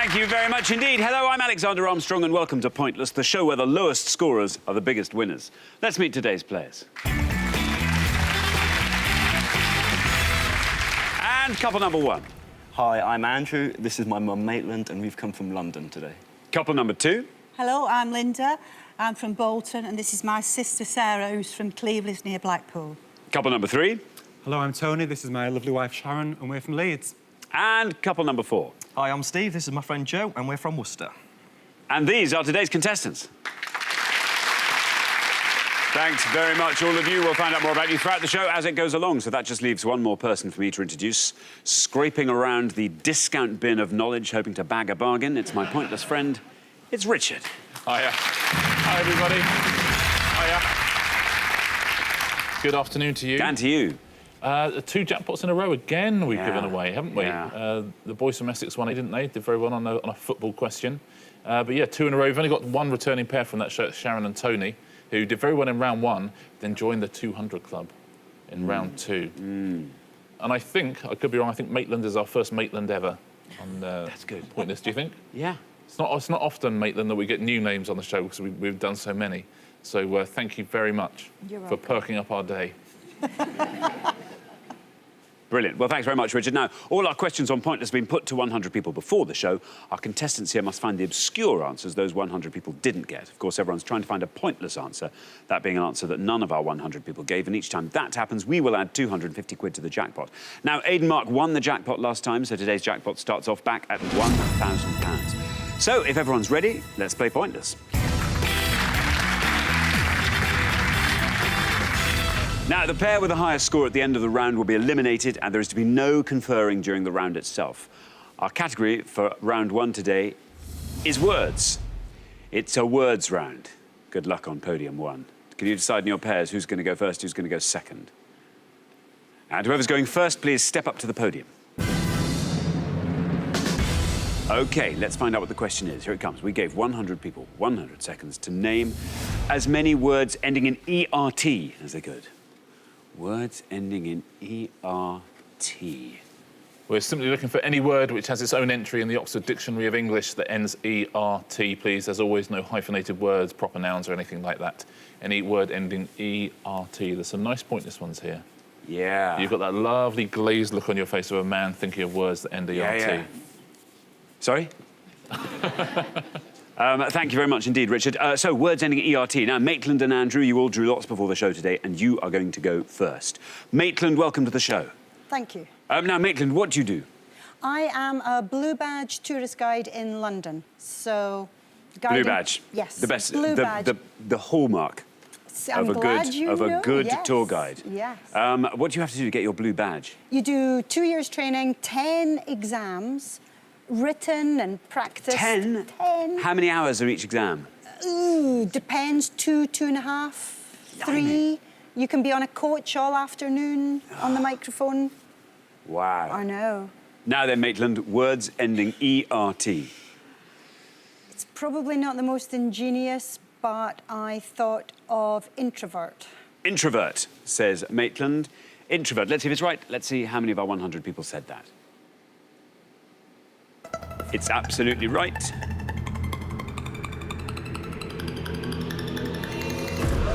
Thank you very much indeed. Hello, I'm Alexander Armstrong and welcome to Pointless, the show where the lowest scorers are the biggest winners. Let's meet today's players. And couple number one. Hi, I'm Andrew. This is my mum, Maitland, and we've come from London today. Couple number two. Hello, I'm Linda. I'm from Bolton, and this is my sister Sarah, who's from Cleveland near Blackpool. Couple number three. Hello, I'm Tony. This is my lovely wife Sharon, and we're from Leeds. And couple number four. Hi, I'm Steve. This is my friend Joe, and we're from Worcester. And these are today's contestants. Thanks very much, all of you. We'll find out more about you throughout the show as it goes along. So that just leaves one more person for me to introduce. Scraping around the discount bin of knowledge, hoping to bag a bargain. It's my pointless friend. It's Richard. Hiya. Hi, everybody. Hiya. Good afternoon to you. And to you. 2 jackpots in a row again we've given away, haven't we? Yeah. The boys from Essex won it, didn't they? Did very well on a football question. But yeah, 2 in a row. We've only got one returning pair from that show, Sharon and Tony, who did very well in round 1, then joined the 200 club in round 2. And I think, I could be wrong, I think Maitland is our first Maitland ever on That's good. Pointless, do you think? Yeah. It's not often, Maitland, that we get new names on the show because we've done so many. So thank you very much for perking up our day. Brilliant. Well, thanks very much, Richard. Now, all our questions on Pointless have been put to 100 people before the show. Our contestants here must find the obscure answers those 100 people didn't get. Of course, everyone's trying to find a pointless answer, that being an answer that none of our 100 people gave, and each time that happens, we will add 250 quid to the jackpot. Now, Aidan Mark won the jackpot last time, so today's jackpot starts off back at £1,000. So, if everyone's ready, let's play Pointless. Now, the pair with the highest score at the end of the round will be eliminated, and there is to be no conferring during the round itself. Our category for round 1 today is words. It's a words round. Good luck on podium 1. Can you decide in your pairs who's going to go first, who's going to go second? And whoever's going first, please step up to the podium. OK, let's find out what the question is. Here it comes. We gave 100 people 100 seconds to name as many words ending in ERT as they could. Words ending in E-R-T. We're simply looking for any word which has its own entry in the Oxford Dictionary of English that ends E-R-T, please. There's always no hyphenated words, proper nouns or anything like that. Any word ending E-R-T. There's some nice pointless ones here. Yeah. You've got that lovely glazed look on your face of a man thinking of words that end E-R-T. Yeah. Sorry? Thank you very much indeed, Richard. So, words ending in ERT. Now, Maitland and Andrew, you all drew lots before the show today, and you are going to go first. Maitland, welcome to the show. Thank you. Now, Maitland, what do you do? I am a Blue Badge tourist guide in London, so... Blue Badge? Yes. The best... Blue Badge. The hallmark I'm of a good yes. tour guide. Yes. What do you have to do to get your Blue Badge? You do 2 years training, 10 exams, written and practiced. 10? 10. How many hours are each exam? Ooh, depends. 2, 2.5, 3. You can be on a coach all afternoon on the microphone. Wow. I know. Now then, Maitland, words ending E-R-T. It's probably not the most ingenious, but I thought of introvert. Introvert, says Maitland. Introvert. Let's see if it's right. Let's see how many of our 100 people said that. It's absolutely right.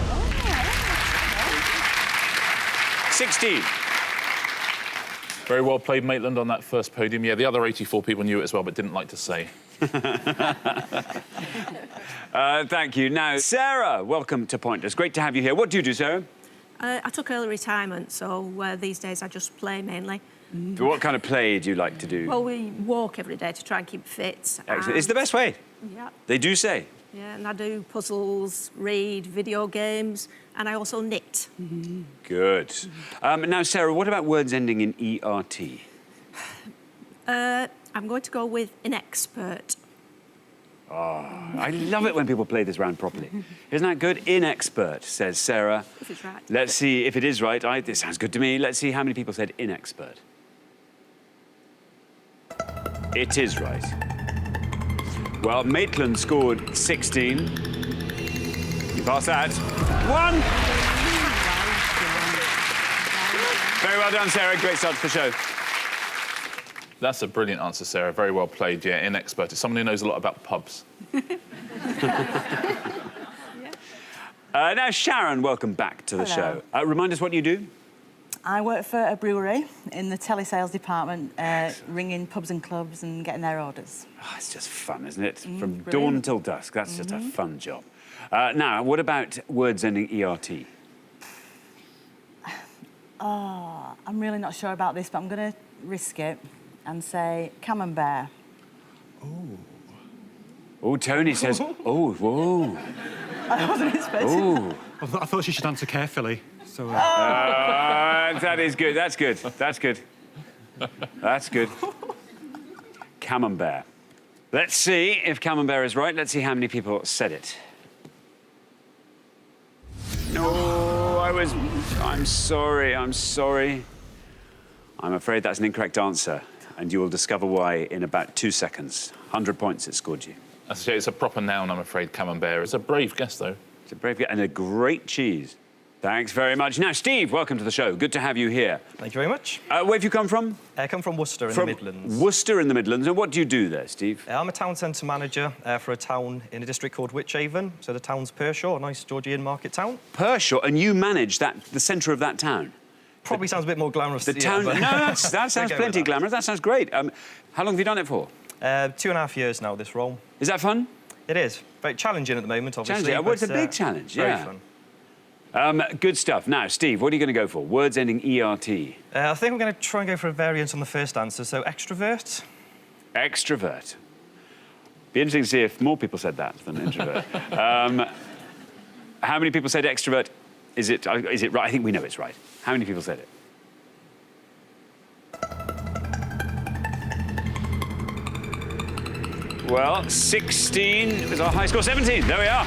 Oh, 16. Very well played, Maitland, on that first podium. Yeah, the other 84 people knew it as well, but didn't like to say. Thank you. Now, Sarah, welcome to Pointless. Great to have you here. What do you do, Sarah? I took early retirement, so these days I just play mainly. What kind of play do you like to do? Well, we walk every day to try and keep fit. Excellent. It's the best way. Yeah. They do say. Yeah, and I do puzzles, read, video games, and I also knit. Good. Now, Sarah, what about words ending in E-R-T? I'm going to go with inexpert. Oh, I love it when people play this round properly. Isn't that good? Inexpert, says Sarah. If it's right. Let's see if it is right. This sounds good to me. Let's see how many people said inexpert. It is right. Well, Maitland scored 16. You passed that. 1! Very well done, Sarah. Great start to the show. That's a brilliant answer, Sarah. Very well played, yeah, inexpert. It's someone who knows a lot about pubs. Now, Sharon, welcome back to the show. Remind us what you do. I work for a brewery in the telesales department, ringing pubs and clubs and getting their orders. Oh, it's just fun, isn't it? From brilliant. dawn till dusk. That's just a fun job. Now, what about words ending ERT? Oh, I'm really not sure about this, but I'm going to risk it and say camembert. Oh, Tony says, oh, whoa. I wasn't expecting Oh. I thought she should answer carefully. So, That is good. That's good. That's good. That's good. Camembert. Let's see if camembert is right. Let's see how many people said it. No, I'm sorry. I'm afraid that's an incorrect answer, and you will discover why in about 2 seconds. 100 points it scored you. It's a proper noun, I'm afraid, camembert. It's a brave guess, though. It's a brave guess and a great cheese. Thanks very much. Now, Steve, welcome to the show. Good to have you here. Thank you very much. Where have you come from? I come from Worcester in the Midlands. Worcester in the Midlands. And what do you do there, Steve? I'm a town centre manager for a town in a district called Wychavon. So the town's Pershore, a nice Georgian market town. Pershore, and you manage the centre of that town? Probably sounds a bit more glamorous. The town? But No, that sounds plenty glamorous. That sounds great. How long have you done it for? 2.5 years now, this role. Is that fun? It is. Very challenging at the moment, obviously. Challenging. Well, it's a but, big challenge, yeah. Very fun. Good stuff. Now, Steve, what are you going to go for? Words ending ERT. I think I'm going to try and go for a variant on the first answer, so extrovert. Extrovert. Be interesting to see if more people said that than introvert. How many people said extrovert? Is it right? I think we know it's right. How many people said it? Well, 16 was our high score. 17. There we are.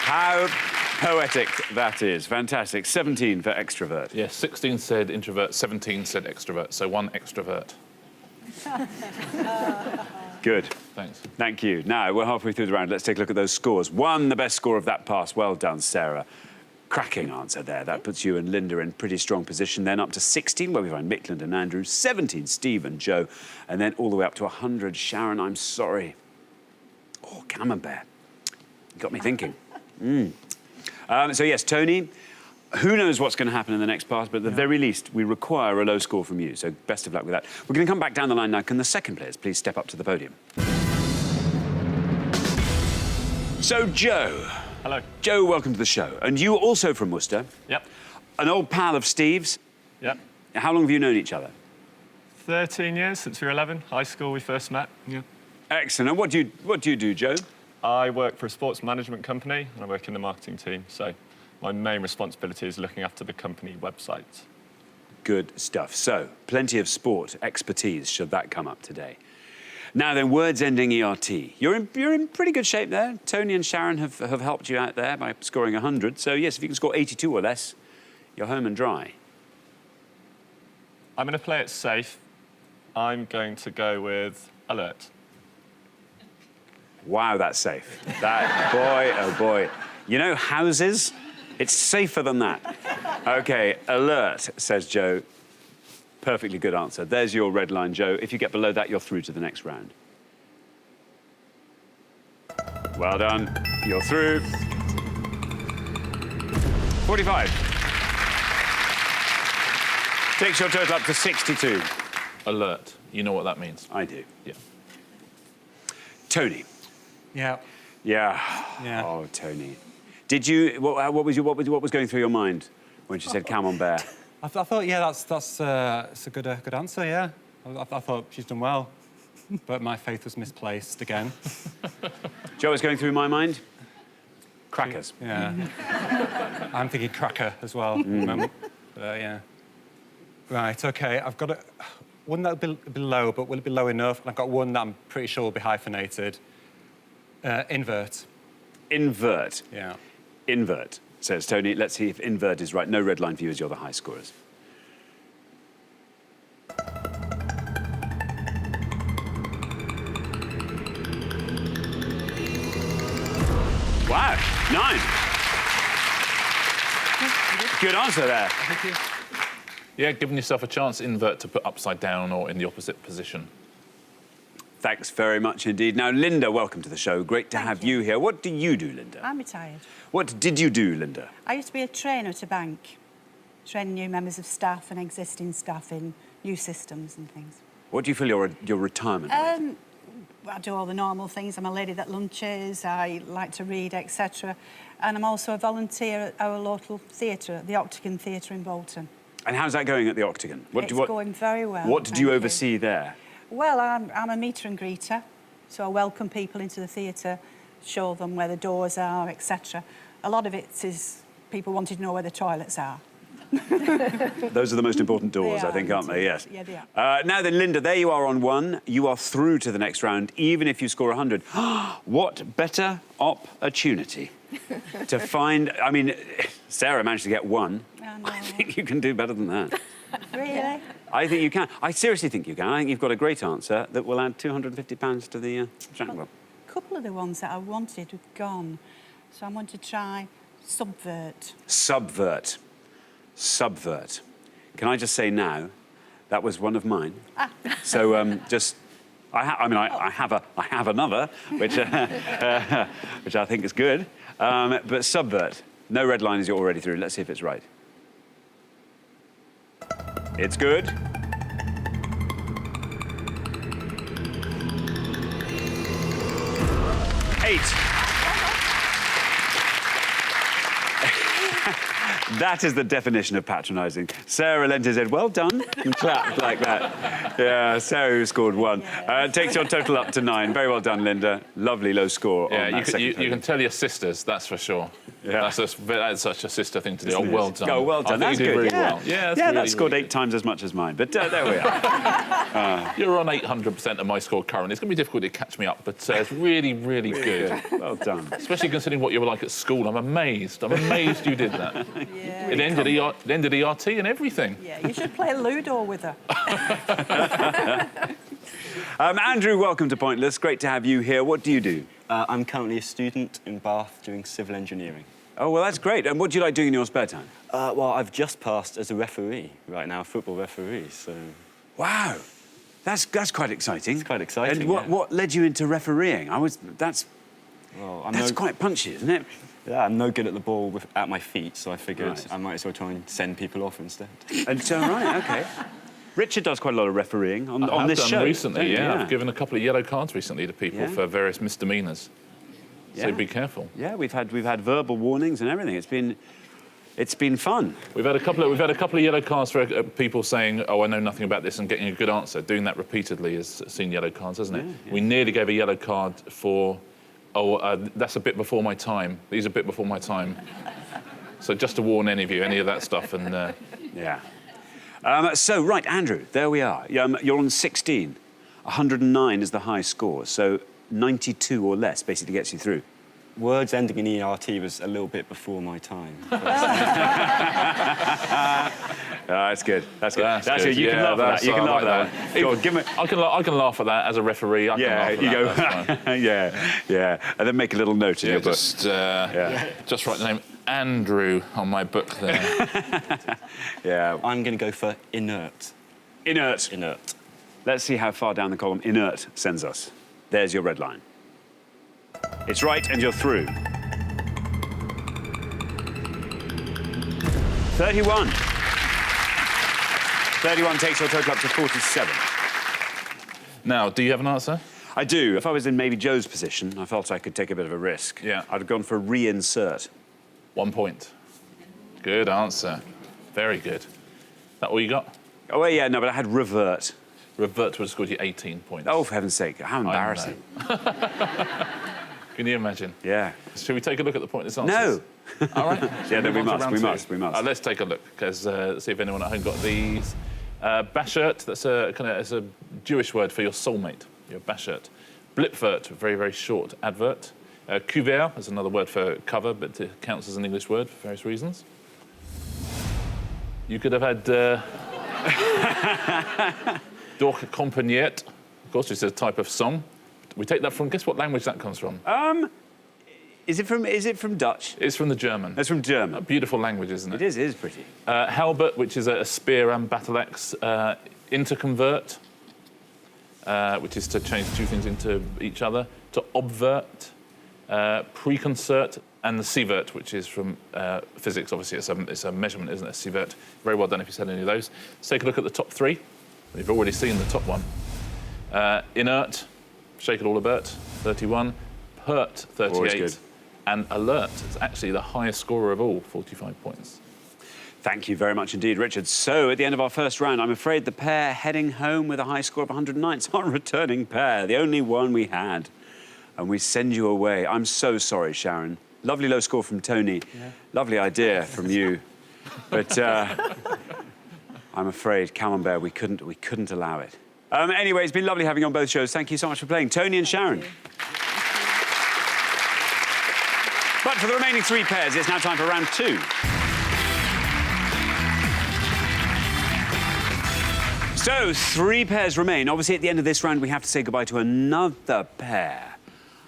How poetic that is. Fantastic. 17 for extrovert. Yeah, 16 said introvert, 17 said extrovert, so 1 extrovert. Good. Thanks. Thank you. Now, we're halfway through the round. Let's take a look at those scores. 1, the best score of that pass. Well done, Sarah. Cracking answer there. That puts you and Linda in pretty strong position. Then up to 16, where we find Mickland and Andrew. 17, Steve and Joe. And then all the way up to 100, Sharon, I'm sorry. Oh, camembert. You got me thinking. So, yes, Tony, who knows what's going to happen in the next pass, but at the very least, we require a low score from you. So best of luck with that. We're going to come back down the line now. Can the second players please step up to the podium? So, Joe. Hello. Joe, welcome to the show. And you also from Worcester. Yep. An old pal of Steve's. Yep. How long have you known each other? 13 years, since we were 11. High school, we first met. Yeah. Excellent. And what do you do, Joe? I work for a sports management company, and I work in the marketing team. So my main responsibility is looking after the company website. Good stuff. So, plenty of sport expertise should that come up today. Now then, words ending ERT. You're in pretty good shape there. Tony and Sharon have helped you out there by scoring 100. So, yes, if you can score 82 or less, you're home and dry. I'm going to play it safe. I'm going to go with alert. Wow, that's safe. That, boy, oh boy. You know, houses, it's safer than that. OK, alert, says Joe. Perfectly good answer. There's your red line, Joe. If you get below that, you're through to the next round. Well done. You're through. 45. Takes your total up to 62. Alert. You know what that means. I do. Yeah. Tony. yeah. Yeah. Oh, Tony. Did you? What was going through your mind when she said camembert? I thought, yeah, that's a good answer, yeah. I thought she's done well, but my faith was misplaced again. Joe, was going through my mind? Crackers. Yeah. I'm thinking cracker as well at the moment. Yeah. Right, OK, I've got one that'll be low, but will it be low enough? And I've got one that I'm pretty sure will be hyphenated. Invert. Invert. Yeah. Invert, says Tony. Let's see if invert is right. No red line for you as you're the high scorers. Wow, 9. Good answer there. Thank you. Yeah, giving yourself a chance, invert to put upside down or in the opposite position. Thanks very much indeed. Now, Linda, welcome to the show. Great to have you here. What do you do, Linda? I'm retired. What did you do, Linda? I used to be a trainer at a bank, training new members of staff and existing staff in new systems and things. What do you feel your retirement with? I do all the normal things. I'm a lady that lunches, I like to read, etc. And I'm also a volunteer at our local theatre, the Octagon Theatre in Bolton. And how's that going at the Octagon? It's going very well. What did you oversee there? Well, I'm a meter and greeter, so I welcome people into the theatre, show them where the doors are, etc. A lot of it is people wanting to know where the toilets are. Those are the most important doors, I think, aren't they? Yes. Yeah, they are. Now then, Linda, there you are on 1. You are through to the next round, even if you score 100. What better opportunity to find... I mean, Sarah managed to get 1. I think you can do better than that. Really? I think you can. I seriously think you can. I think you've got a great answer that will add £250 to the Jack Club. A couple of the ones that I wanted have gone, so I want to try subvert. Subvert. Subvert. Can I just say now, that was one of mine. So I have another, which which I think is good. But subvert. No red line as you're already through. Let's see if it's right. It's good. That is the definition of patronising. Sarah lent his head, well done, and clapped like that. Yeah, Sarah who scored 1. Takes your total up to 9. Very well done, Linda. Lovely low score on that you can tell your sisters, that's for sure. Yeah. That's such a sister thing to do. Oh, well done. Oh, well done. I think That's you did good. really Yeah. well. Yeah, that really, scored really 8 times as much as mine, but there we are. You're on 800% of my score currently. It's going to be difficult to catch me up, but it's really, really good. Well done. Especially considering what you were like at school. I'm amazed. I'm amazed you did that. Yeah. It ended ERT and everything. Yeah, you should play Ludo with her. Andrew, welcome to Pointless. Great to have you here. What do you do? I'm currently a student in Bath doing civil engineering. Oh, well, that's great. And what do you like doing in your spare time? Well, I've just passed as a referee right now, a football referee, so... Wow. That's quite exciting. It's quite exciting, And what led you into refereeing? That's quite punchy, isn't it? Yeah, I'm no good at the ball at my feet, so I figured I might as well try and send people off instead. And so, right, OK. Richard does quite a lot of refereeing on this show. Recently, yeah. I've given a couple of yellow cards recently to people for various misdemeanours. So be careful. Yeah, we've had verbal warnings and everything. It's been fun. We've had a couple of yellow cards for people saying, "Oh, I know nothing about this," and getting a good answer. Doing that repeatedly has seen yellow cards, hasn't it? Yeah. We nearly gave a yellow card for, that's a bit before my time. These are a bit before my time. So just to warn any of you, any of that stuff, and yeah. So right, Andrew, there we are. You're on 16. 109 is the high score. So 92 or less basically gets you through. Words ending in ERT was a little bit before my time. That's good. That's good. That's good. good. You can laugh at that. You can laugh at that. Go on, give me... I can laugh at that as a referee. I can laugh at that. Yeah. And then make a little note in your book. Just write the name Andrew on my book there. Yeah. I'm going to go for inert. Inert. Inert. Let's see how far down the column inert sends us. There's your red line. It's right, and you're through. 31. 31 takes your total up to 47. Now, do you have an answer? I do. If I was in maybe Joe's position, I felt I could take a bit of a risk. Yeah. I'd have gone for reinsert. 1 point. Good answer. Very good. That all you got? Oh, yeah, no, but I had revert. Revert would have scored you 18 points. Oh, for heaven's sake, how embarrassing. Can you imagine? Yeah. Should we take a look at the pointless answers? No. All right. Yeah, no, we must. Let's take a look, because see if anyone at home got these. Bashert, that's a Jewish word for your soulmate, your bashert. Blipvert, very, very short advert. Couvert is another word for cover, but it counts as an English word for various reasons. You could have had Dork Compagniette, of course, it's a type of song. We take that from, guess what language that comes from? Is it from Dutch? It's from the German. That's from German. A beautiful language, isn't it? It is pretty. Halbert, which is a spear and battle axe. Interconvert, which is to change two things into each other. To obvert, preconcert, and the sievert, which is from physics. Obviously, it's a measurement, isn't it? Sievert. Very well done if you said any of those. Let's take a look at the top three. We've already seen the top one. Inert, shake it all about, 31. Pert, 38. And alert is actually the highest scorer of all, 45 points. Thank you very much indeed, Richard. So, at the end of our first round, I'm afraid the pair heading home with a high score of 109. It's our returning pair, the only one we had. And we send you away. I'm so sorry, Sharon. Lovely low score from Tony. Yeah. Lovely idea from you. But I'm afraid, Camembert, we couldn't allow it. Anyway, it's been lovely having you on both shows. Thank you so much for playing. Tony and Sharon. But for the remaining three pairs, it's now time for round two. So, three pairs remain. Obviously, at the end of this round, we have to say goodbye to another pair.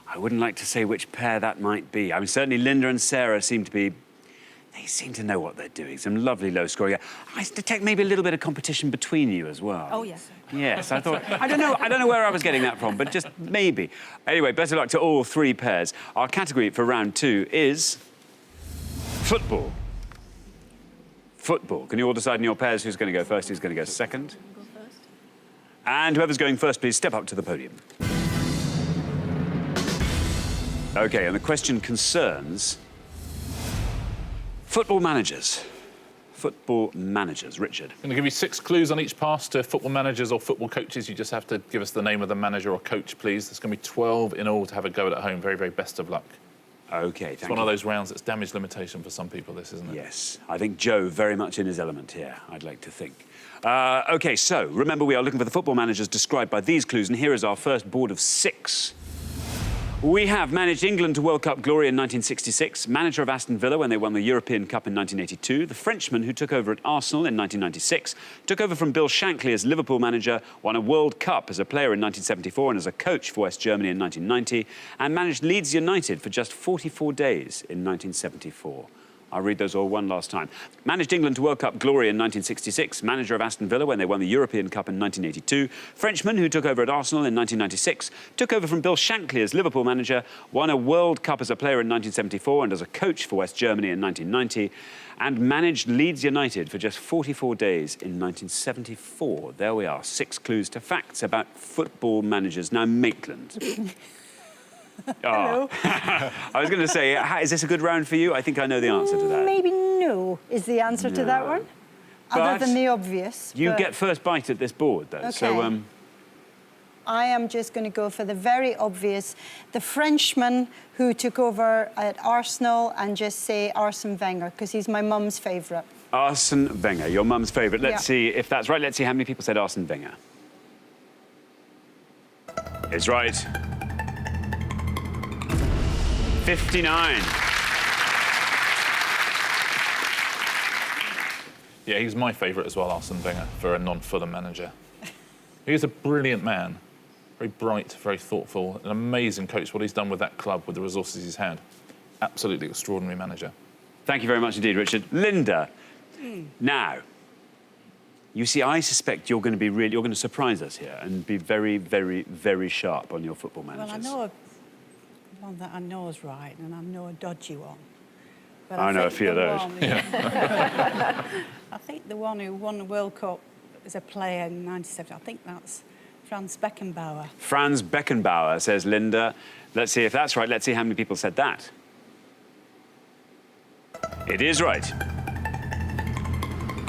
I wouldn't like to say which pair that might be. I mean, certainly Linda and Sarah seem to be... They seem to know what they're doing. Some lovely low scoring. I detect maybe a little bit of competition between you as well. Oh, yes. Yes, I thought... I don't know where I was getting that from, but just maybe. Anyway, better luck to all three pairs. Our category for round two is... football. Football. Can you all decide in your pairs who's going to go first, who's going to go second? Go first. And whoever's going first, please step up to the podium. OK, and the question concerns... football managers. Football managers. Richard. I'm going to give you 6 clues on each pass to football managers or football coaches. You just have to give us the name of the manager or coach, please. There's going to be 12 in all to have a go at home. Very, very best of luck. OK, thank you. It's one of those rounds that's damage limitation for some people, this, isn't it? Yes. I think Joe very much in his element here, I'd like to think. OK, so, remember we are looking for the football managers described by these clues, and here is our first board of 6. We have managed England to World Cup glory in 1966, manager of Aston Villa when they won the European Cup in 1982, the Frenchman who took over at Arsenal in 1996, took over from Bill Shankly as Liverpool manager, won a World Cup as a player in 1974 and as a coach for West Germany in 1990, and managed Leeds United for just 44 days in 1974. I'll read those all one last time. Managed England to World Cup glory in 1966, manager of Aston Villa when they won the European Cup in 1982, Frenchman who took over at Arsenal in 1996, took over from Bill Shankly as Liverpool manager, won a World Cup as a player in 1974 and as a coach for West Germany in 1990, and managed Leeds United for just 44 days in 1974. There we are, 6 clues to facts about football managers. Now, Maitland. Hello. I was going to say, is this a good round for you? I think I know the answer to that. Maybe no is the answer to that one. Other than the obvious. You get first bite at this board, though. Okay. So, I am just going to go for the very obvious. The Frenchman who took over at Arsenal, and just say Arsene Wenger, because he's my mum's favourite. Arsene Wenger, your mum's favourite. Let's see if that's right. Let's see how many people said Arsene Wenger. It's right. 59. Yeah, he's my favourite as well, Arsene Wenger, for a non-Fulham manager. He's a brilliant man. Very bright, very thoughtful, an amazing coach. What he's done with that club, with the resources he's had. Absolutely extraordinary manager. Thank you very much indeed, Richard. Linda, now, you see, I suspect you're going to surprise us here and be very, very, very sharp on your football managers. Well, I know one that I know is right, and I know a dodgy one. But I know a few of those. I think the one who won the World Cup as a player in 1970, I think that's Franz Beckenbauer. Franz Beckenbauer, says Linda. Let's see if that's right. Let's see how many people said that. It is right.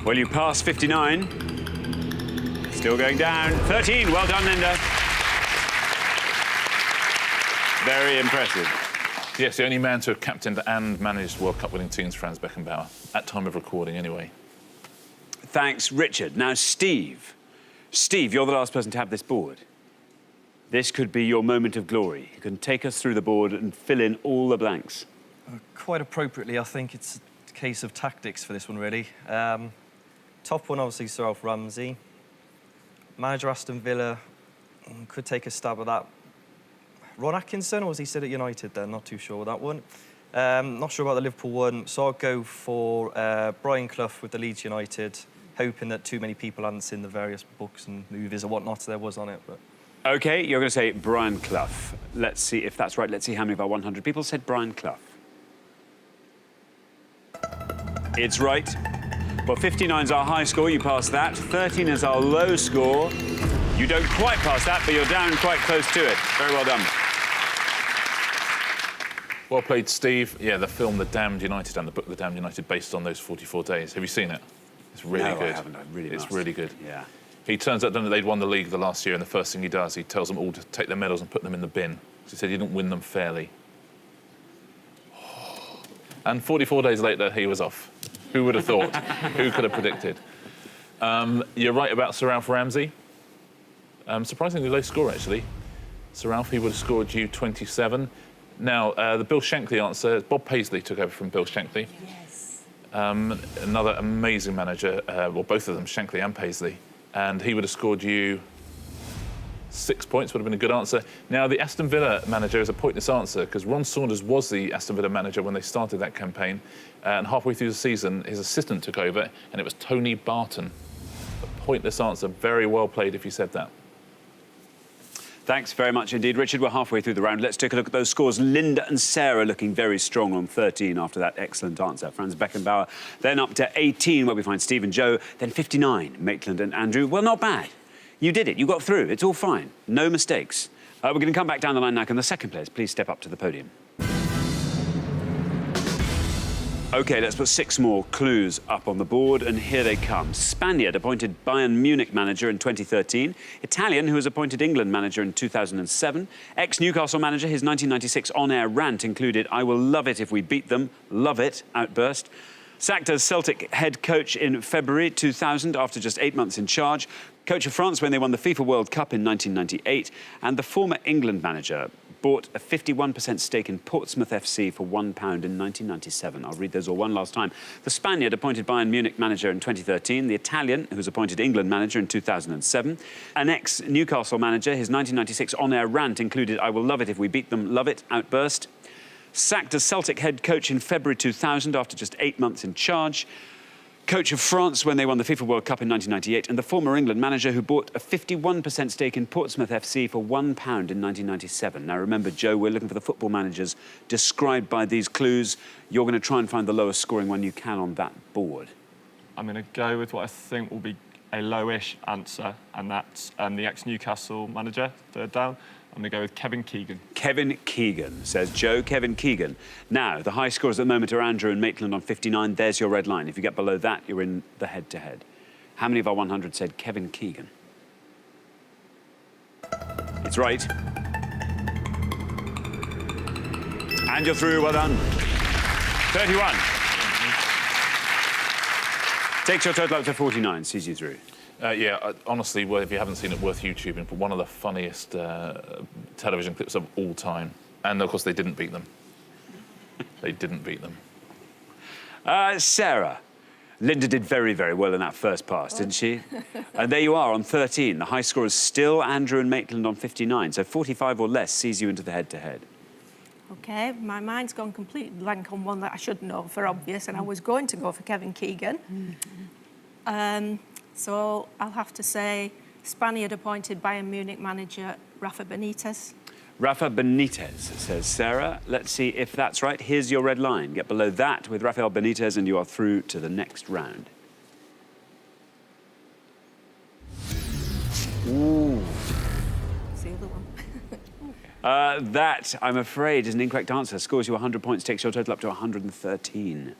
Well, you passed 59. Still going down. 13. Well done, Linda. Very impressive. Yes, the only man to have captained and managed World Cup winning teams, Franz Beckenbauer, at time of recording anyway. Thanks, Richard. Now, Steve. Steve, you're the last person to have this board. This could be your moment of glory. You can take us through the board and fill in all the blanks. Quite appropriately, I think it's a case of tactics for this one, really. Top one, obviously, Sir Alf Ramsey. Manager Aston Villa, could take a stab at that. Ron Atkinson, or was he still at United then? Not too sure with that one. Not sure about the Liverpool one, so I'll go for Brian Clough with the Leeds United, hoping that too many people hadn't seen the various books and movies and whatnot there was on it. But OK, you're going to say Brian Clough. Let's see if that's right. Let's see how many of our 100 people said Brian Clough. It's right. Well, 59's our high score. You passed that. 13 is our low score. You don't quite pass that, but you're down quite close to it. Very well done. Well played, Steve. Yeah, the film The Damned United and the book The Damned United, based on those 44 days. Have you seen it? It's really good. I haven't. I really It's must. really good. Yeah. He turns out that they'd won the league the last year, and the first thing he does, he tells them all to take their medals and put them in the bin. He said he didn't win them fairly. And 44 days later, he was off. Who would have thought? Who could have predicted? You're right about Sir Ralph Ramsey. Surprisingly low score, actually. Sir Ralph, he would have scored you 27. Now, the Bill Shankly answer, Bob Paisley took over from Bill Shankly. Yes. Another amazing manager, well, both of them, Shankly and Paisley. And he would have scored you 6 points, would have been a good answer. Now, the Aston Villa manager is a pointless answer, because Ron Saunders was the Aston Villa manager when they started that campaign. And halfway through the season, his assistant took over, and it was Tony Barton. A pointless answer. Very well played if you said that. Thanks very much indeed, Richard. We're halfway through the round. Let's take a look at those scores. Linda and Sarah looking very strong on 13 after that excellent answer. Franz Beckenbauer then up to 18, where we find Steve and Joe. Then 59, Maitland and Andrew. Well, not bad. You did it. You got through. It's all fine. No mistakes. We're going to come back down the line now. Can the second players please step up to the podium? OK, let's put 6 more clues up on the board, and here they come. Spaniard, appointed Bayern Munich manager in 2013. Italian, who was appointed England manager in 2007. Ex-Newcastle manager, his 1996 on-air rant included, "I will love it if we beat them. Love it," outburst. Sacked as Celtic head coach in February 2000 after just 8 months in charge. Coach of France when they won the FIFA World Cup in 1998. And the former England manager bought a 51% stake in Portsmouth FC for £1 in 1997. I'll read those all one last time. The Spaniard appointed Bayern Munich manager in 2013. The Italian, who was appointed England manager in 2007. An ex-Newcastle manager, his 1996 on-air rant included, "I will love it if we beat them, love it," outburst. Sacked as Celtic head coach in February 2000 after just 8 months in charge. Coach of France when they won the FIFA World Cup in 1998, and the former England manager who bought a 51% stake in Portsmouth FC for £1 in 1997. Now, remember, Joe, we're looking for the football managers described by these clues. You're going to try and find the lowest scoring one you can on that board. I'm going to go with what I think will be a lowish answer, and that's the ex-Newcastle manager, third down. I'm going to go with Kevin Keegan. Kevin Keegan, says Joe. Kevin Keegan. Now, the high scores at the moment are Andrew and Maitland on 59. There's your red line. If you get below that, you're in the head-to-head. How many of our 100 said Kevin Keegan? It's right. And you're through. Well done. 31. Takes your total up to 49, sees you through. Honestly, well, if you haven't seen it, worth YouTubing for one of the funniest television clips of all time. And, of course, they didn't beat them. They didn't beat them. Sarah. Linda did very, very well in that first pass, didn't she? And there you are on 13. The high score is still Andrew and Maitland on 59. So 45 or less sees you into the head-to-head. OK, my mind's gone completely blank on one that I should know for obvious, and I was going to go for Kevin Keegan. So I'll have to say Spaniard appointed Bayern Munich manager Rafa Benitez. Rafa Benitez, says Sarah. Let's see if that's right. Here's your red line. Get below that with Rafael Benitez and you are through to the next round. Ooh. It's the other one. That, I'm afraid, is an incorrect answer. Scores you 100 points, takes your total up to 113.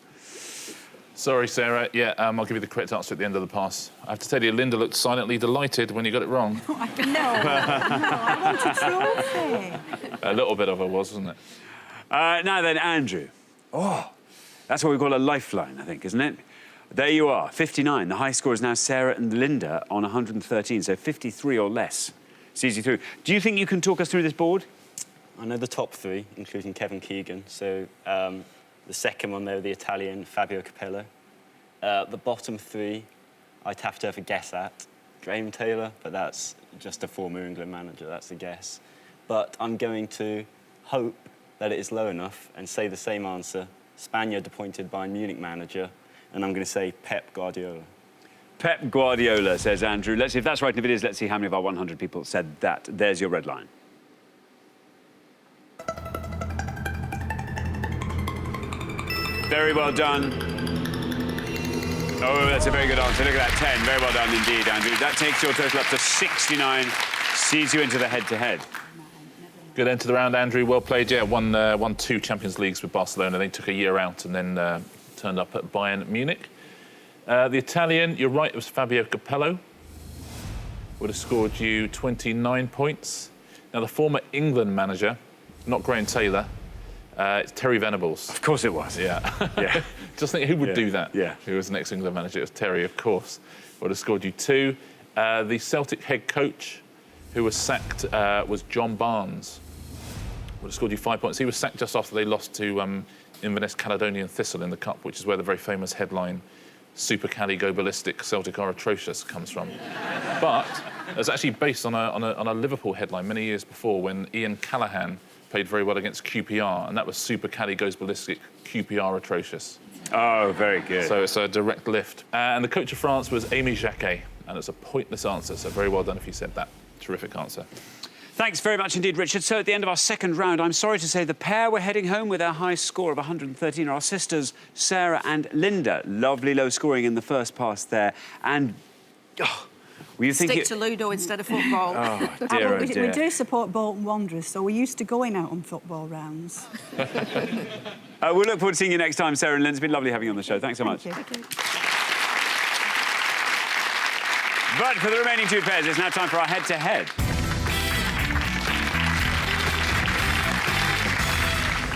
Sorry, Sarah. Yeah, I'll give you the correct answer at the end of the pass. I have to tell you, Linda looked silently delighted when you got it wrong. No, I want a trophy. A little bit of her was, wasn't it? Now then, Andrew. Oh, that's what we call a lifeline, I think, isn't it? There you are, 59. The high score is now Sarah and Linda on 113, so 53 or less sees you through. Do you think you can talk us through this board? I know the top 3, including Kevin Keegan. So the second one, though, the Italian Fabio Capello. The bottom 3, I'd have to have a guess at. Graham Taylor, but that's just a former England manager, that's a guess. but I'm going to hope that it is low enough and say the same answer. Spaniard appointed Bayern Munich manager, and I'm going to say Pep Guardiola. Pep Guardiola, says Andrew. Let's see if that's right, and if it is, let's see how many of our 100 people said that. There's your red line. Very well done. Oh, that's a very good answer. Look at that, 10. Very well done indeed, Andrew. That takes your total up to 69, sees you into the head-to-head. Good end to the round, Andrew. Well played. Yeah, won 2 Champions Leagues with Barcelona. They took a year out and then turned up at Bayern Munich. The Italian, you're right, it was Fabio Capello. Would have scored you 29 points. Now, the former England manager, not Graham Taylor, it's Terry Venables. Of course it was. Yeah. Yeah. Just think who would do that? Yeah. Who was the next England manager? It was Terry, of course. Would have scored you 2. The Celtic head coach who was sacked was John Barnes. Would have scored you 5 points. He was sacked just after they lost to Inverness Caledonian Thistle in the Cup, which is where the very famous headline, Super Cali Go Ballistic, Celtic are atrocious, comes from. But it was actually based on a Liverpool headline many years before when Ian Callaghan played very well against QPR, and that was Super Cali Goes Ballistic, QPR atrocious. Oh, very good. So it's a direct lift. And the coach of France was Amy Jacquet, and it's a pointless answer, so very well done if you said that. Terrific answer. Thanks very much indeed, Richard. So at the end of our second round, I'm sorry to say the pair were heading home with our high score of 113 are our sisters, Sarah and Linda. Lovely low scoring in the first pass there. And, were you thinking... Stick to Ludo instead of football. Oh, dear, oh, dear. We do support Bolton Wanderers, so we're used to going out on football rounds. We'll look forward to seeing you next time, Sarah and Linda. It's been lovely having you on the show. Thanks so much. Thank you. But for the remaining 2 pairs, it's now time for our head-to-head.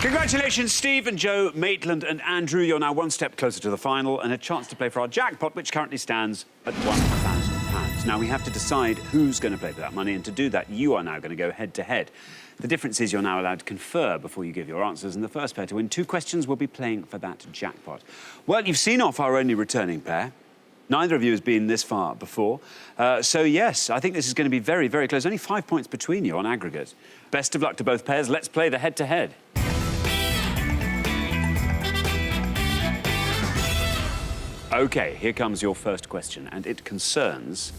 Congratulations, Steve and Joe, Maitland and Andrew. You're now 1 step closer to the final and a chance to play for our jackpot, which currently stands at £1,000. Now, we have to decide who's going to play for that money, and to do that, you are now going to go head-to-head. The difference is you're now allowed to confer before you give your answers, and the first pair to win 2 questions will be playing for that jackpot. Well, you've seen off our only returning pair. Neither of you has been this far before. So, yes, I think this is going to be very, very close. Only 5 points between you on aggregate. Best of luck to both pairs. Let's play the head-to-head. OK, here comes your first question, and it concerns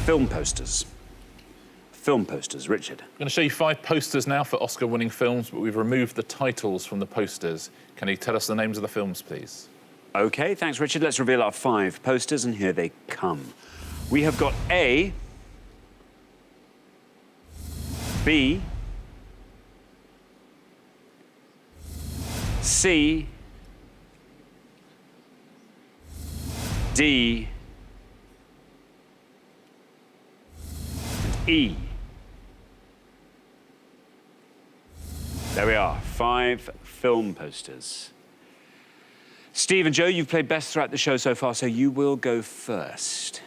film posters. Film posters. Richard. I'm going to show you 5 posters now for Oscar-winning films, but we've removed the titles from the posters. Can you tell us the names of the films, please? OK, thanks, Richard. Let's reveal our 5 posters, and here they come. We have got A, B, C, D, and E. There we are, 5 film posters. Steve and Joe, you've played best throughout the show so far, so you will go first.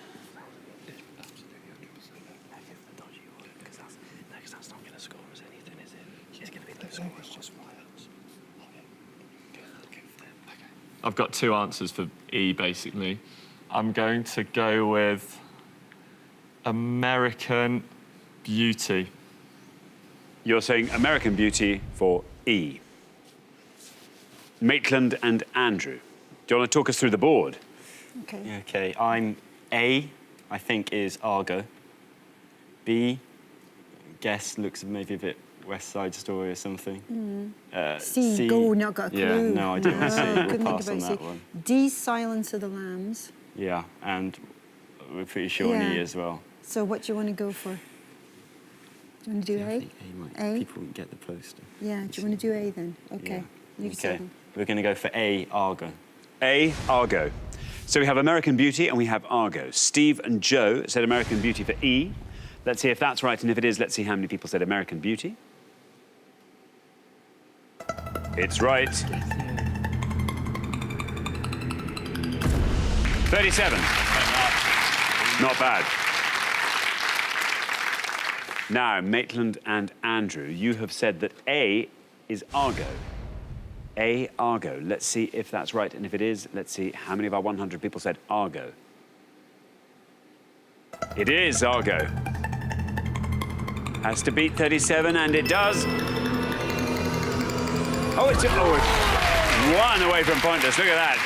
I've got 2 answers for E, basically. I'm going to go with American Beauty. You're saying American Beauty for E. Maitland and Andrew. Do you want to talk us through the board? OK. OK, I'm A, I think, is Argo. B, guess looks maybe a bit West Side Story or something. C, go, not got a clue. Yeah, no idea. No, C, we'll couldn't think pass on about that C. one. D, Silence of the Lambs. Yeah, and we're pretty sure on E Yeah. as well. So what do you want to go for? Do you want to do I A? think A might, A? people won't get the poster. Yeah, do you want to do A then? OK. You decide OK, then. we're going to go for A, Argo. A, Argo. So we have American Beauty and we have Argo. Steve and Joe said American Beauty for E. Let's see if that's right, and if it is, let's see how many people said American Beauty. It's right. 37. Not bad. Now, Maitland and Andrew, you have said that A is Argo. A, Argo. Let's see if that's right, and if it is, let's see how many of our 100 people said Argo. It is Argo. Has to beat 37, and it does. Oh, it's one away from pointless. Look at that.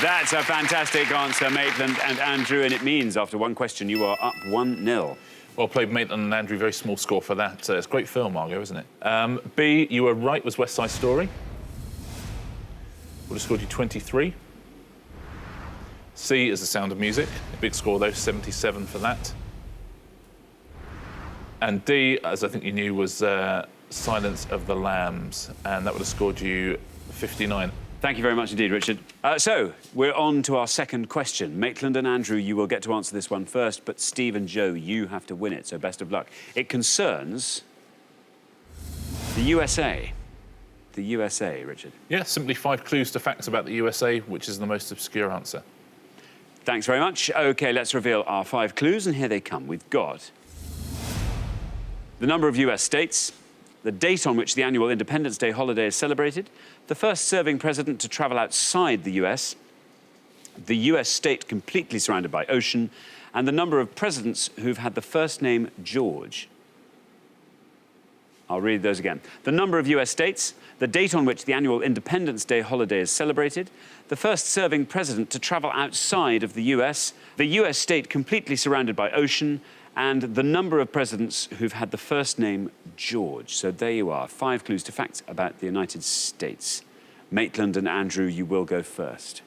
That's a fantastic answer, Maitland and Andrew, and it means after one question you are up 1-0. Well played, Maitland and Andrew. Very small score for that. It's a great film, Margot, isn't it? B, you were right, was West Side Story. Would have scored you 23. C is The Sound of Music. A big score, though, 77 for that. And D, as I think you knew, was Silence of the Lambs, and that would have scored you 59. Thank you very much indeed, Richard. So, we're on to our second question. Maitland and Andrew, you will get to answer this one first, but Steve and Joe, you have to win it, so best of luck. It concerns the USA. The USA, Richard. Yeah, simply 5 clues to facts about the USA, which is the most obscure answer. Thanks very much. OK, let's reveal our 5 clues, and here they come. We've got the number of US states, the date on which the annual Independence Day holiday is celebrated, the first serving president to travel outside the US, the US state completely surrounded by ocean, and the number of presidents who've had the first name George. I'll read those again. The number of US states, the date on which the annual Independence Day holiday is celebrated, the first serving president to travel outside of the US, the US state completely surrounded by ocean, and the number of presidents who've had the first name George. So there you are, 5 clues to facts about the United States. Maitland and Andrew, you will go first.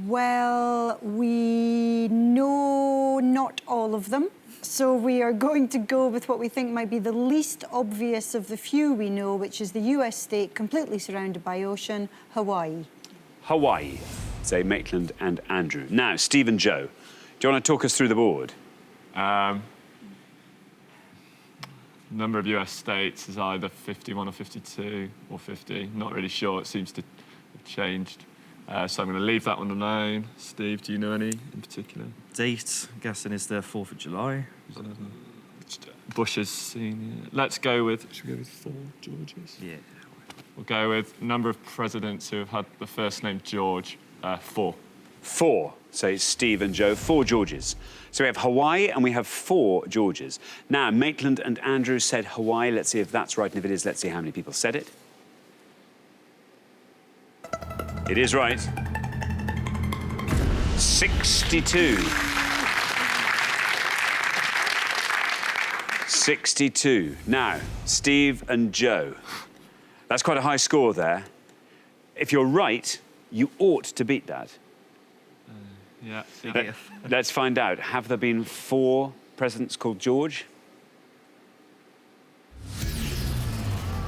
Well, we know not all of them, so we are going to go with what we think might be the least obvious of the few we know, which is the US state completely surrounded by ocean, Hawaii. Hawaii, say Maitland and Andrew. Now, Steve and Joe, do you want to talk us through the board? Number of US states is either 51 or 52 or 50. Not really sure. It seems to have changed. So I'm going to leave that one alone. Steve, do you know any in particular? Date, I'm guessing, is the 4th of July. Bush's senior. Let's go with... Should we go with 4 Georges? Yeah. We'll go with number of presidents who have had the first name George, 4. 4, say Steve and Joe, 4 Georges. So we have Hawaii and we have 4 Georges. Now, Maitland and Andrew said Hawaii. Let's see if that's right, and if it is, let's see how many people said it. It is right. 62. 62. Now, Steve and Joe. That's quite a high score there. If you're right, you ought to beat that. Yeah. Let's find out. Have there been 4 presidents called George?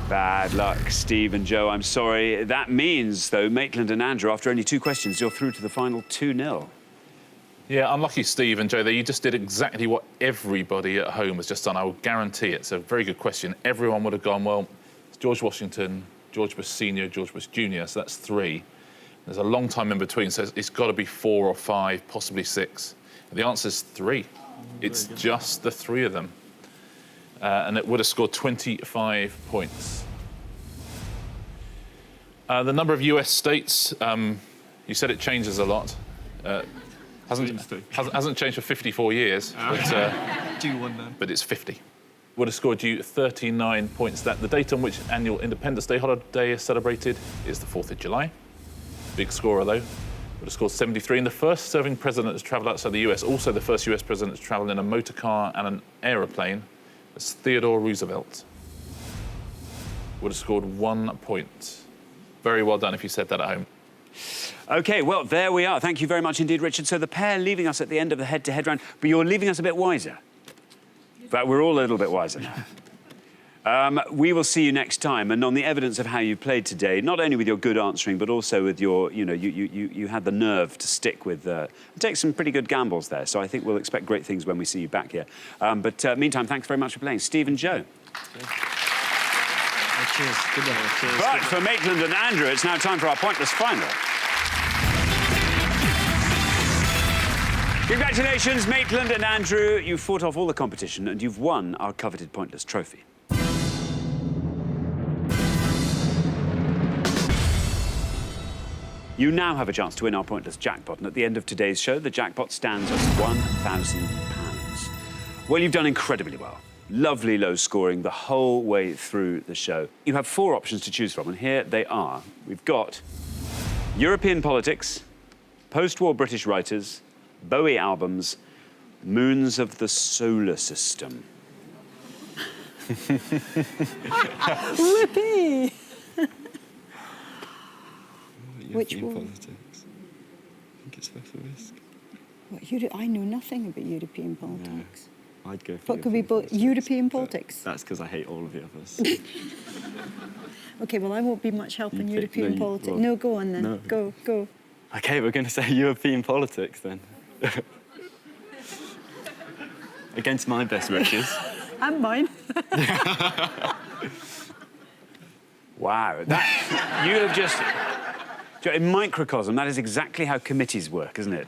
Bad luck, Steve and Joe. I'm sorry. That means, though, Maitland and Andrew, after only 2 questions, you're through to the final 2-0. Yeah, unlucky Steve and Joe there. You just did exactly what everybody at home has just done. I will guarantee it's a very good question. Everyone would have gone, well, it's George Washington, George Bush Senior, George Bush Junior, so that's 3. There's a long time in between, so it's got to be 4 or 5, possibly 6. And the answer's 3. It's just the 3 of them. And it would have scored 25 points. The number of US states, you said it changes a lot. Hasn't changed for 54 years, but it's 50. Would have scored you 39 points. That the date on which annual Independence Day holiday is celebrated is the 4th of July. Big scorer, though. Would have scored 73. And the first serving president has travelled outside the US, also the first US president to travel in a motor car and an aeroplane, was Theodore Roosevelt. Would have scored 1 point. Very well done if you said that at home. OK, well, there we are. Thank you very much indeed, Richard. So the pair leaving us at the end of the head-to-head round, but you're leaving us a bit wiser. But we're all a little bit wiser now. We will see you next time, and on the evidence of how you played today, not only with your good answering, but also with your, you had the nerve to stick with, take some pretty good gambles there. So I think we'll expect great things when we see you back here. But meantime, thanks very much for playing. Steve and Joe. Cheers. Good luck. Cheers. But for Maitland and Andrew, it's now time for our Pointless Final. Congratulations, Maitland and Andrew. You fought off all the competition and you've won our coveted Pointless trophy. You now have a chance to win our Pointless jackpot, and at the end of today's show, the jackpot stands at £1,000. Well, you've done incredibly well. Lovely low scoring the whole way through the show. You have 4 options to choose from, and here they are. We've got European politics, post-war British writers, Bowie albums, moons of the solar system. Whoopee! Which European one? politics. I think it's worth a risk. What, I know nothing about European politics. I'd go for What could be European but politics? That's because I hate all of the others. OK, well, I won't be much help in You pick- European no, you- politics. well, No, go on then. no. Go. OK, we're going to say European politics then. Against my best wishes. And mine. Wow, that you have just in microcosm. That is exactly how committees work, isn't it?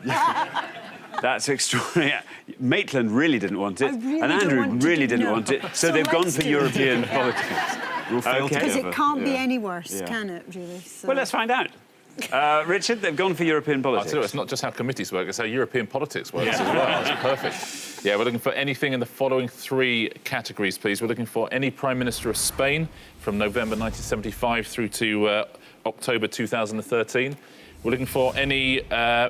That's extraordinary. Maitland really didn't want it, really and don't Andrew want to really do- didn't no. want it. So So they've gone let's for do it. European Yeah. politics. We'll fail Okay. Because together. it can't be Yeah. any worse, Yeah. can it, really? So. Well, let's find out. Richard, they've gone for European I'll politics. tell you, it's not just how committees work, it's how European politics works as well. That's perfect. Yeah, we're looking for anything in the following 3 categories, please. We're looking for any Prime Minister of Spain from November 1975 through to October 2013. We're looking for any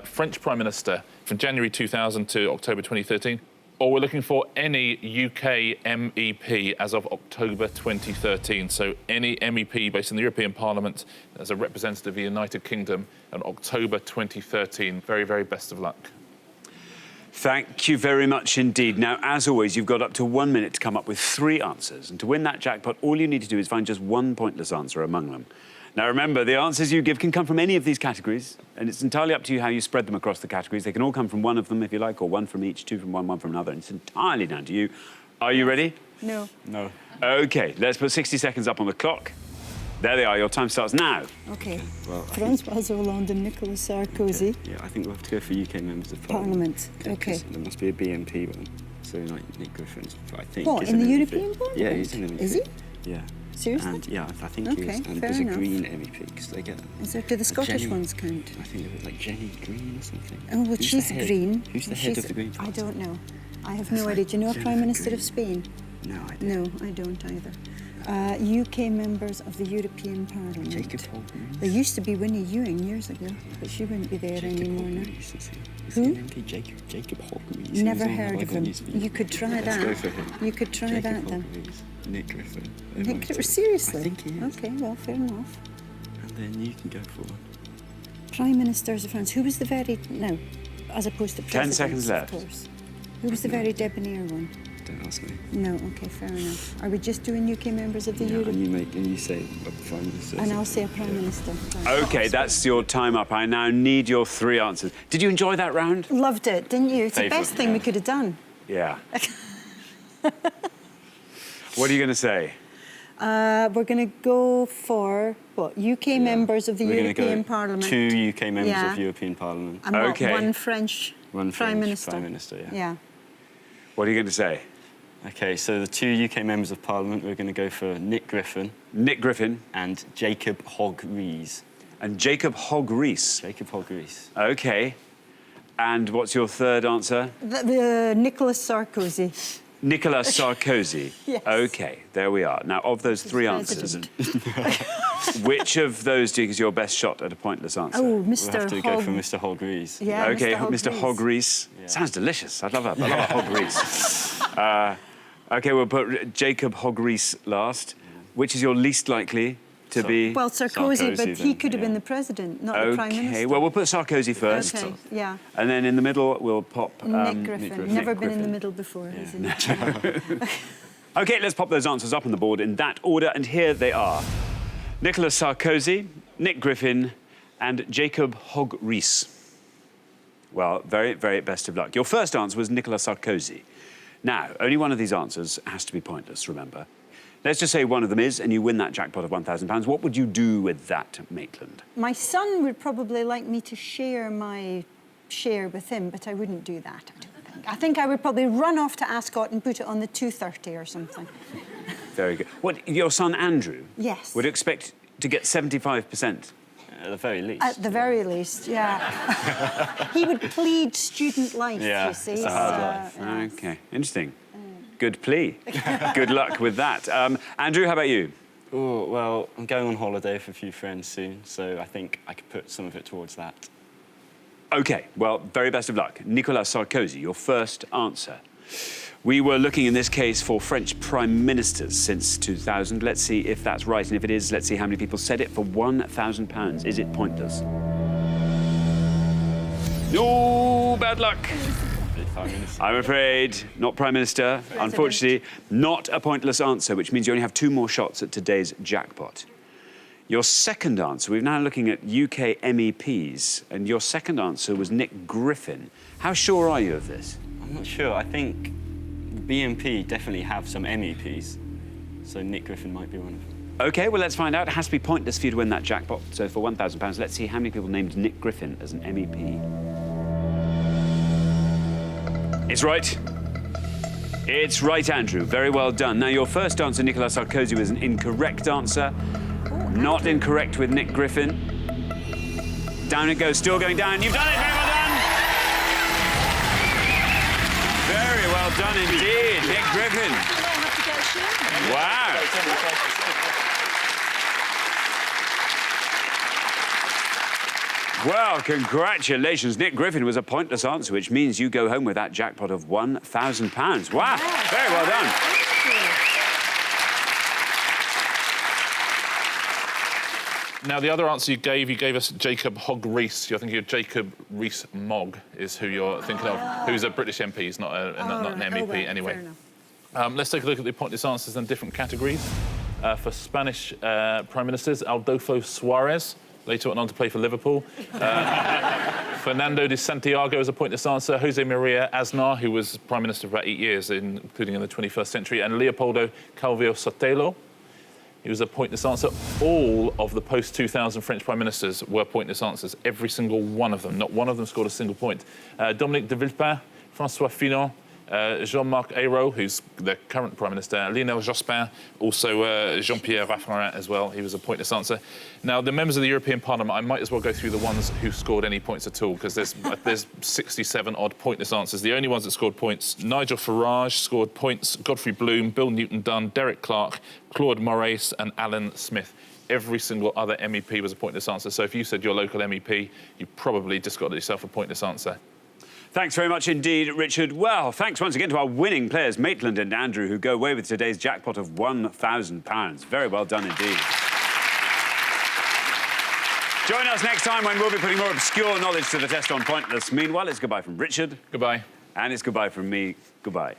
French Prime Minister from January 2000 to October 2013. Or we're looking for any UK MEP as of October 2013. So any MEP based in the European Parliament as a representative of the United Kingdom in October 2013. Very, very best of luck. Thank you very much indeed. Now, as always, you've got up to 1 minute to come up with 3 answers. And to win that jackpot, all you need to do is find just one pointless answer among them. Now, remember, the answers you give can come from any of these categories, and it's entirely up to you how you spread them across the categories. They can all come from one of them, if you like, or one from each, 2 from one from another. And it's entirely down to you. Are you ready? No. No. OK, let's put 60 seconds up on the clock. There they are. Your time starts now. OK. Well, François Hollande and Nicolas Sarkozy. Yeah, I think we'll have to go for UK members of Parliament. Parliament. OK. There must be a BNP one. So, like, Nick Griffin's, I think. What, is in an the MEP. European Parliament? Yeah, he's an MEP. Is he? Yeah. Seriously? And, yeah, I think he Okay, is. And fair there's enough. a Green MEP, because they get... Do the Scottish Jenny- ones count? I think they're like Jenny Green or something. Oh, well, Who's the she's head? green. Who's the head She's- of the Green I Party? don't know. I have That's no like idea. Do you know a Jennifer Prime Minister Green. of Spain? No idea. No, I don't either. UK members of the European Parliament. Jacob Hogrees. There used to be Winnie Ewing years ago, but she wouldn't be there anymore now. Hogrees, is he? Is Who? he an MP? Jacob Hogrees. He Never was on heard the of him. news feed. You could try Let's that. go for him. You could try Jacob that then. Hogrees, Nick Griffin. Nick, Everyone's- seriously? I think he is. Okay, well, fair enough. And then you can go for one. Prime Ministers of France. Who was the very... No, as opposed to 10 presidents, seconds left. of course. Who was the very debonair one? Don't ask me. No, OK, fair enough. Are we just doing UK members of the Yeah, Euro... and you say a Prime Minister. And I'll say a Prime Minister. Right. OK, that's your time up. I now need your 3 answers. Did you enjoy that round? Loved it, didn't you? It's the Favourite, best thing yeah. we could have done. Yeah. What are you going to say? We're going to go for, what, UK members of the We're gonna European go Parliament. 2 UK members Yeah. of European Parliament. And what, Okay. one French One Prime French Minister. Prime Minister, yeah. Yeah. What are you going to say? OK, so the 2 UK members of Parliament, we're going to go for Nick Griffin Nick Griffin and Jacob Hogrees. and Jacob Hogrees. Jacob Hogrees. OK. And what's your 3rd answer? The Nicolas Sarkozy. Nicolas Sarkozy. Yes. OK, there we are. Now, of those 3 answers, which of those do you think is your best shot at a pointless answer? Oh, We'll Mr. have to go Hog. for Mr. Hogrees. Yeah, OK, Mr. Mr. Hogrees. Yeah. Sounds delicious. I love that. I love a Hogrees. OK, we'll put Jacob Hogrees last. Which is your least likely to be? Well, Sarkozy, but Sarkozy he then, could have been yeah. the president, not the Prime Minister. OK, well, we'll put Sarkozy first. OK, yeah. And then in the middle, we'll pop... Nick Griffin. Griffin. Never Nick been in the Griffin. middle before, has he? OK, let's pop those answers up on the board in that order, and here they are. Nicolas Sarkozy, Nick Griffin, and Jacob Hogrees. Well, very, very best of luck. Your first answer was Nicolas Sarkozy. Now, only one of these answers has to be pointless, remember. Let's just say one of them is, and you win that jackpot of £1,000. What would you do with that, Maitland? My son would probably like me to share my share with him, but I wouldn't do that, I don't think. I think I would probably run off to Ascot and put it on the 230 or something. Very good. What, your son Andrew? Yes. Would expect to get 75%? At the very least. At the very least, yeah. He would plead student life, Yeah, you see. it's a hard life. OK, interesting. Good plea. Good luck with that. Andrew, how about you? Oh, well, I'm going on holiday with a few friends soon, so I think I could put some of it towards that. OK, well, very best of luck. Nicolas Sarkozy, your first answer. We were looking in this case for French prime ministers since 2000. Let's see if that's right, and if it is, let's see how many people said it for £1,000. Is it pointless? No, bad luck. I'm afraid not Prime Minister. Unfortunately, not a pointless answer, which means you only have 2 more shots at today's jackpot. Your second answer, we're now looking at UK MEPs, and your second answer was Nick Griffin. How sure are you of this? I'm not sure. I think BNP definitely have some MEPs, so Nick Griffin might be one of them. OK, well, let's find out. It has to be pointless for you to win that jackpot. So for £1,000, let's see how many people named Nick Griffin as an MEP. It's right. It's right, Andrew. Very well done. Now, your first answer, Nicolas Sarkozy, was an incorrect answer. Not incorrect with Nick Griffin. Down it goes, still going down. You've done it, very well done. Very well done indeed, Nick Griffin. Wow. Well, congratulations. Nick Griffin was a pointless answer, which means you go home with that jackpot of £1,000. Wow, very well done. Now, the other answer you gave us Jacob Hogg-Rees. You're thinking of Jacob Rees-Mogg is who you're thinking of, who's a British MP. He's not an MEP anyway. Let's take a look at the pointless answers in different categories. For Spanish Prime Ministers, Adolfo Suarez, later went on to play for Liverpool. Fernando de Santiago is a pointless answer. Jose Maria Aznar, who was Prime Minister for about 8 years, including in the 21st century. And Leopoldo Calvo Sotelo. He was a pointless answer. All of the post-2000 French Prime Ministers were pointless answers. Every single one of them. Not one of them scored a single point. Dominique de Villepin, François Fillon, Jean-Marc Ayrault, who's the current Prime Minister, Lionel Jospin, also Jean-Pierre Raffarin as well. He was a pointless answer. Now, the members of the European Parliament, I might as well go through the ones who scored any points at all, because there's 67-odd pointless answers. The only ones that scored points, Nigel Farage scored points, Godfrey Bloom, Bill Newton-Dunn, Derek Clark, Claude Moraes and Alan Smith. Every single other MEP was a pointless answer. So if you said your local MEP, you probably just got yourself a pointless answer. Thanks very much indeed, Richard. Well, thanks once again to our winning players, Maitland and Andrew, who go away with today's jackpot of £1,000. Very well done indeed. Join us next time when we'll be putting more obscure knowledge to the test on Pointless. Meanwhile, it's goodbye from Richard. Goodbye. And it's goodbye from me. Goodbye.